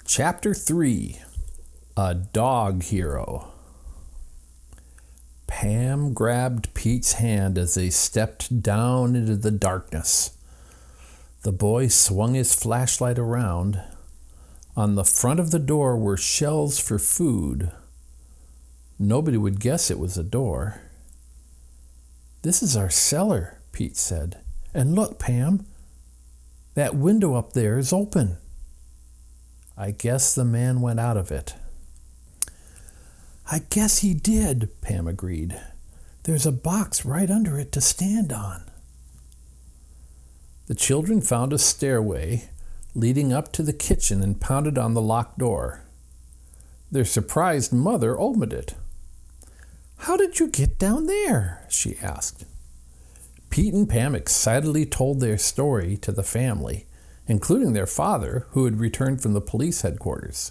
Chapter 3, A Dog Hero. Pam grabbed Pete's hand as they stepped down into the darkness. The boy swung his flashlight around. On the front of the door were shelves for food. Nobody would guess it was a door. "This is our cellar," Pete said. "And look, Pam, that window up there is open." "I guess the man went out of it." "I guess he did," Pam agreed. "There's a box right under it to stand on." The children found a stairway leading up to the kitchen and pounded on the locked door. Their surprised mother opened it. "How did you get down there?" she asked. Pete and Pam excitedly told their story to the family, including their father, who had returned from the police headquarters.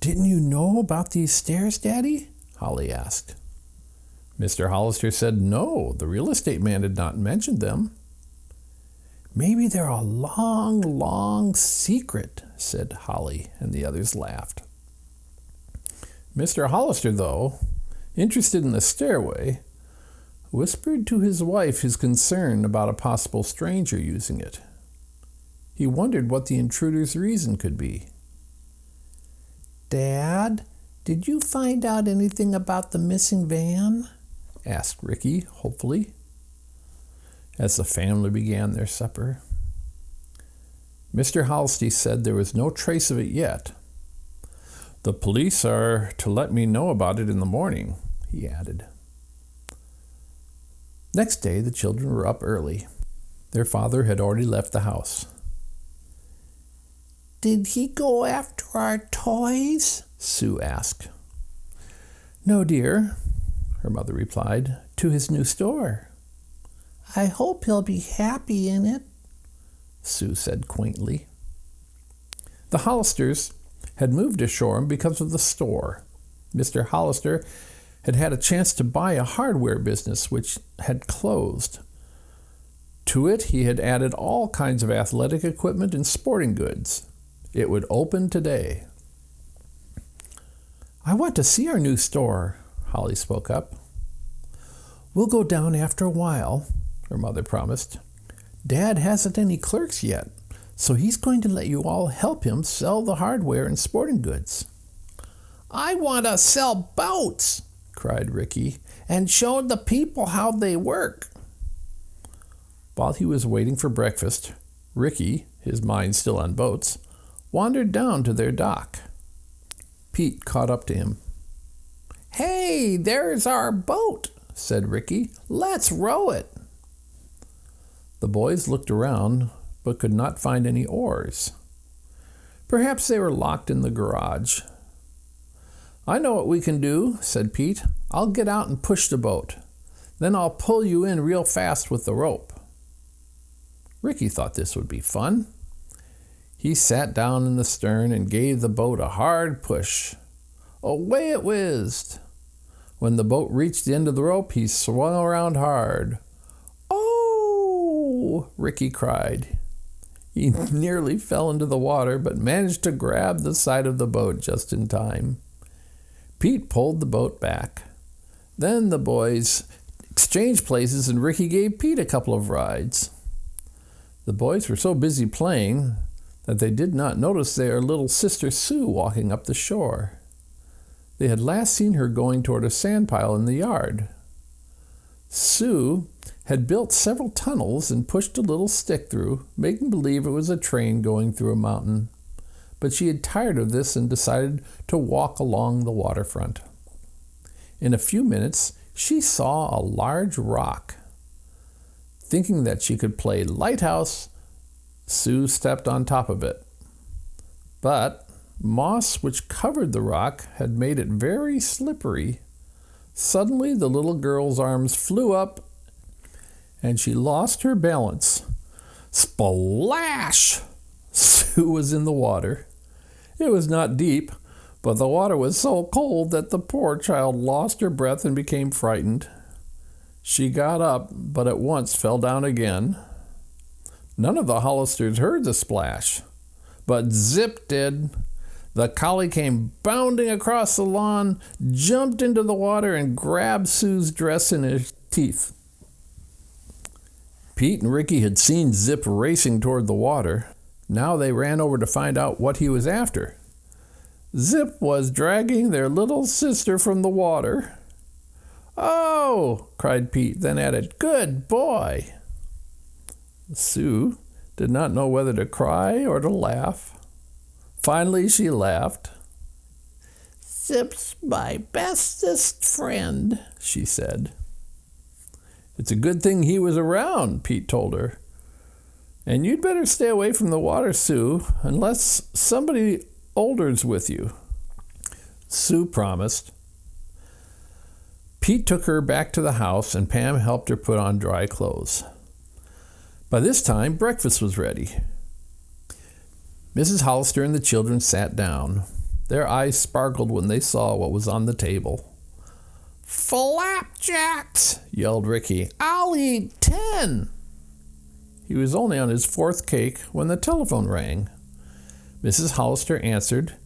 "Didn't you know about these stairs, Daddy?" Holly asked. Mr. Hollister said no, the real estate man had not mentioned them. "Maybe they're a long, long secret," said Holly, and the others laughed. Mr. Hollister, though, interested in the stairway, whispered to his wife his concern about a possible stranger using it. He wondered what the intruder's reason could be. "Dad, did you find out anything about the missing van?" asked Ricky, hopefully, as the family began their supper. Mr. Halsey said there was no trace of it yet. "The police are to let me know about it in the morning," he added. Next day, the children were up early. Their father had already left the house. "Did he go after our toys?" Sue asked. "No, dear," her mother replied, "to his new store." "I hope he'll be happy in it," Sue said quaintly. The Hollisters had moved to Shoreham because of the store. Mr. Hollister had had a chance to buy a hardware business which had closed. To it, he had added all kinds of athletic equipment and sporting goods. It would open today. "I want to see our new store," Holly spoke up. "We'll go down after a while," her mother promised. "Dad hasn't any clerks yet, so he's going to let you all help him sell the hardware and sporting goods." "I want to sell boats," cried Ricky, "and show the people how they work." While he was waiting for breakfast, Ricky, his mind still on boats, wandered down to their dock. Pete caught up to him. "Hey, there's our boat," said Ricky. "Let's row it." The boys looked around, but could not find any oars. Perhaps they were locked in the garage. "I know what we can do," said Pete. "I'll get out and push the boat. Then I'll pull you in real fast with the rope." Ricky thought this would be fun. He sat down in the stern and gave the boat a hard push. Away it whizzed. When the boat reached the end of the rope, he swung around hard. "Oh!" Ricky cried. He nearly fell into the water, but managed to grab the side of the boat just in time. Pete pulled the boat back. Then the boys exchanged places, and Ricky gave Pete a couple of rides. The boys were so busy playing that they did not notice their little sister Sue walking up the shore. They had last seen her going toward a sand pile in the yard. Sue had built several tunnels and pushed a little stick through, making believe it was a train going through a mountain. But she had tired of this and decided to walk along the waterfront. In a few minutes, she saw a large rock. Thinking that she could play lighthouse, Sue stepped on top of it. But moss which covered the rock had made it very slippery. Suddenly, the little girl's arms flew up, and she lost her balance. Splash! Sue was in the water. It was not deep, but the water was so cold that the poor child lost her breath and became frightened. She got up, but at once fell down again. None of the Hollisters heard the splash, but Zip did. The collie came bounding across the lawn, jumped into the water, and grabbed Sue's dress in his teeth. Pete and Ricky had seen Zip racing toward the water. Now they ran over to find out what he was after. Zip was dragging their little sister from the water. "Oh!" cried Pete, then added, "Good boy!" Sue did not know whether to cry or to laugh. Finally, she laughed. "Zip's my bestest friend," she said. "It's a good thing he was around," Pete told her. "And you'd better stay away from the water, Sue, unless somebody older's with you." Sue promised. Pete took her back to the house, and Pam helped her put on dry clothes. By this time, breakfast was ready. Mrs. Hollister and the children sat down. Their eyes sparkled when they saw what was on the table. "Flapjacks!" yelled Ricky. "I'll eat 10. He was only on his 4th cake when the telephone rang. Mrs. Hollister answered,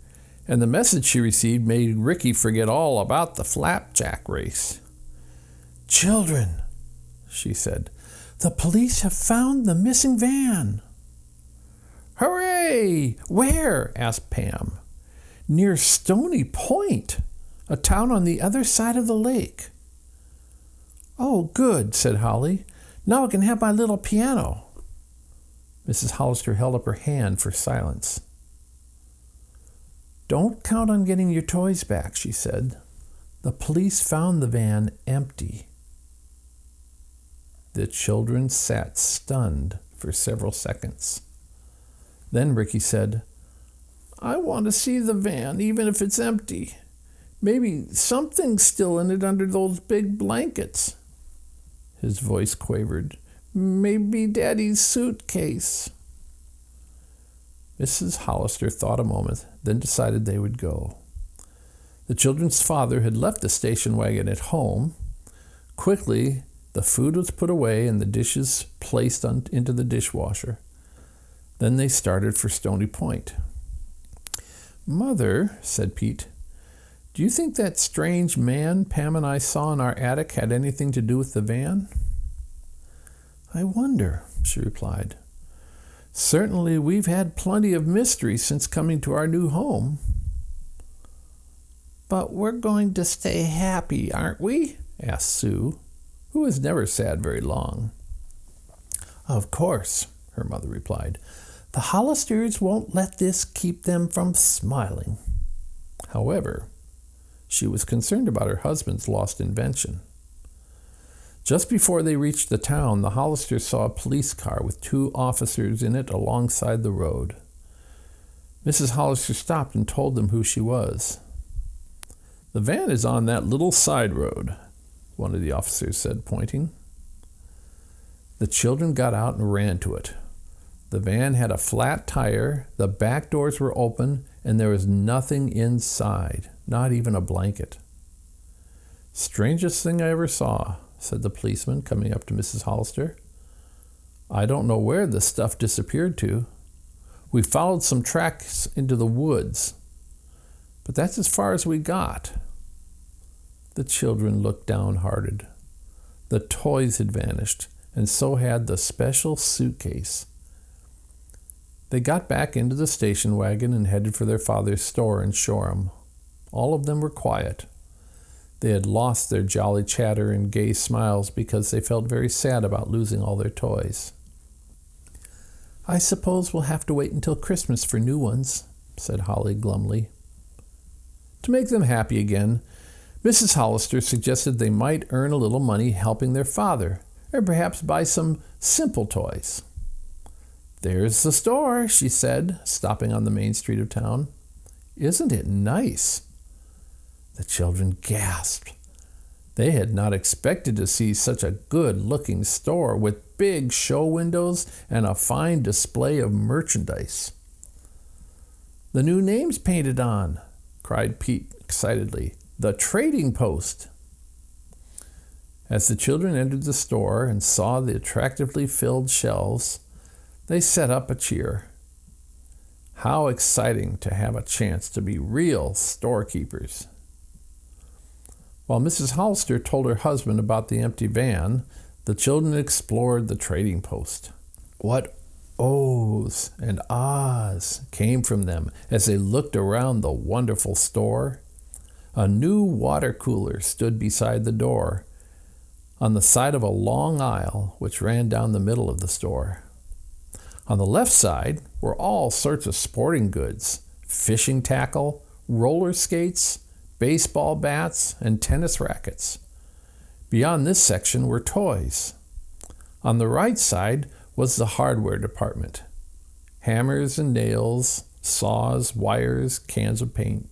and the message she received made Ricky forget all about the flapjack race. "Children," she said, "the police have found the missing van." "Hooray! Where?" asked Pam. "Near Stony Point, a town on the other side of the lake." "Oh, good," said Holly. "Now I can have my little piano." Mrs. Hollister held up her hand for silence. "Don't count on getting your toys back," she said. "The police found the van empty." The children sat stunned for several seconds. Then Ricky said, "I want to see the van, even if it's empty. Maybe something's still in it under those big blankets." His voice quavered. "Maybe Daddy's suitcase." Mrs. Hollister thought a moment, then decided they would go. The children's father had left the station wagon at home. Quickly, the food was put away and the dishes placed into the dishwasher. Then they started for Stony Point. "Mother," said Pete, "do you think that strange man Pam and I saw in our attic had anything to do with the van?" "I wonder," she replied. "Certainly we've had plenty of mystery since coming to our new home." "But we're going to stay happy, aren't we?" asked Sue, who was never sad very long. "Of course," her mother replied. "The Hollisters won't let this keep them from smiling." However, she was concerned about her husband's lost invention. Just before they reached the town, the Hollisters saw a police car with 2 officers in it alongside the road. Mrs. Hollister stopped and told them who she was. "The van is on that little side road," one of the officers said, pointing. The children got out and ran to it. The van had a flat tire, the back doors were open, and there was nothing inside, not even a blanket. "Strangest thing I ever saw," said the policeman, coming up to Mrs. Hollister. "I don't know where the stuff disappeared to. We followed some tracks into the woods, but that's as far as we got." The children looked downhearted. The toys had vanished, and so had the special suitcase. They got back into the station wagon and headed for their father's store in Shoreham. All of them were quiet. They had lost their jolly chatter and gay smiles because they felt very sad about losing all their toys. "I suppose we'll have to wait until Christmas for new ones," said Holly glumly. To make them happy again, Mrs. Hollister suggested they might earn a little money helping their father, or perhaps buy some simple toys. "There's the store," she said, stopping on the main street of town. "Isn't it nice?" The children gasped. They had not expected to see such a good-looking store with big show windows and a fine display of merchandise. "The new name's painted on," cried Pete excitedly. "The Trading Post." As the children entered the store and saw the attractively filled shelves, they set up a cheer. How exciting to have a chance to be real storekeepers. While Mrs. Hollister told her husband about the empty van, the children explored the trading post. What ohs and ahs came from them as they looked around the wonderful store. A new water cooler stood beside the door on the side of a long aisle which ran down the middle of the store. On the left side were all sorts of sporting goods, fishing tackle, roller skates, baseball bats, and tennis rackets. Beyond this section were toys. On the right side was the hardware department. Hammers and nails, saws, wires, cans of paint.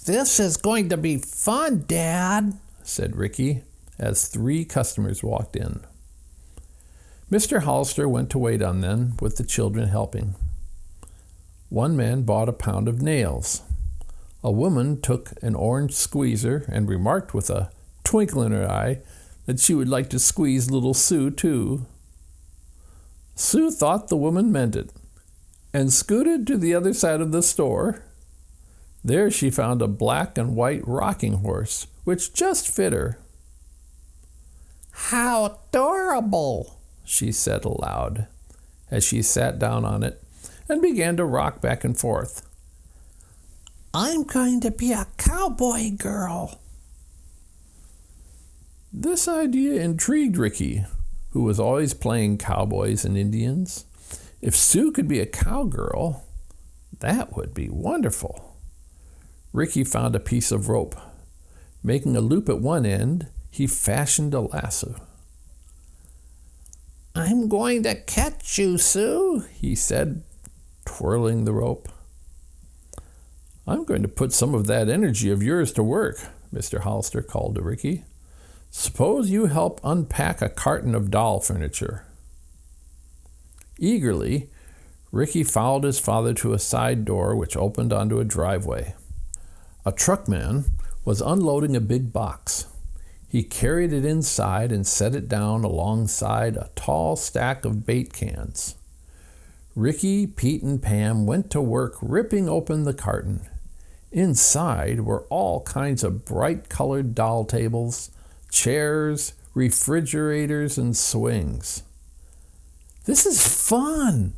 "This is going to be fun, Dad," said Ricky as 3 customers walked in. Mr. Hollister went to wait on them with the children helping. One man bought a pound of nails. A woman took an orange squeezer and remarked with a twinkle in her eye that she would like to squeeze little Sue too. Sue thought the woman meant it and scooted to the other side of the store. There she found a black and white rocking horse, which just fit her. "How adorable," she said aloud as she sat down on it and began to rock back and forth. "I'm going to be a cowboy girl." This idea intrigued Ricky, who was always playing cowboys and Indians. If Sue could be a cowgirl, that would be wonderful. Ricky found a piece of rope. Making a loop at one end, he fashioned a lasso. "I'm going to catch you, Sue," he said, twirling the rope. "I'm going to put some of that energy of yours to work," Mr. Hollister called to Ricky. "Suppose you help unpack a carton of doll furniture." Eagerly, Ricky followed his father to a side door which opened onto a driveway. A truckman was unloading a big box. He carried it inside and set it down alongside a tall stack of bait cans. Ricky, Pete, and Pam went to work ripping open the carton. Inside were all kinds of bright-colored doll tables, chairs, refrigerators, and swings. "This is fun!"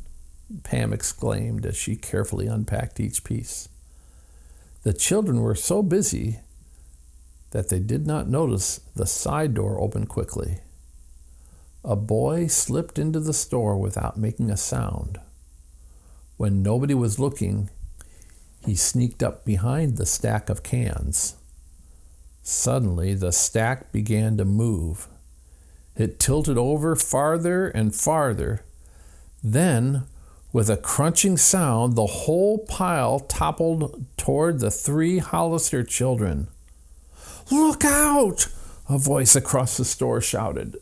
Pam exclaimed as she carefully unpacked each piece. The children were so busy that they did not notice the side door open quickly. A boy slipped into the store without making a sound. When nobody was looking, he sneaked up behind the stack of cans. Suddenly, the stack began to move. It tilted over farther and farther. Then, with a crunching sound, the whole pile toppled toward the 3 Hollister children. "Look out!" a voice across the store shouted.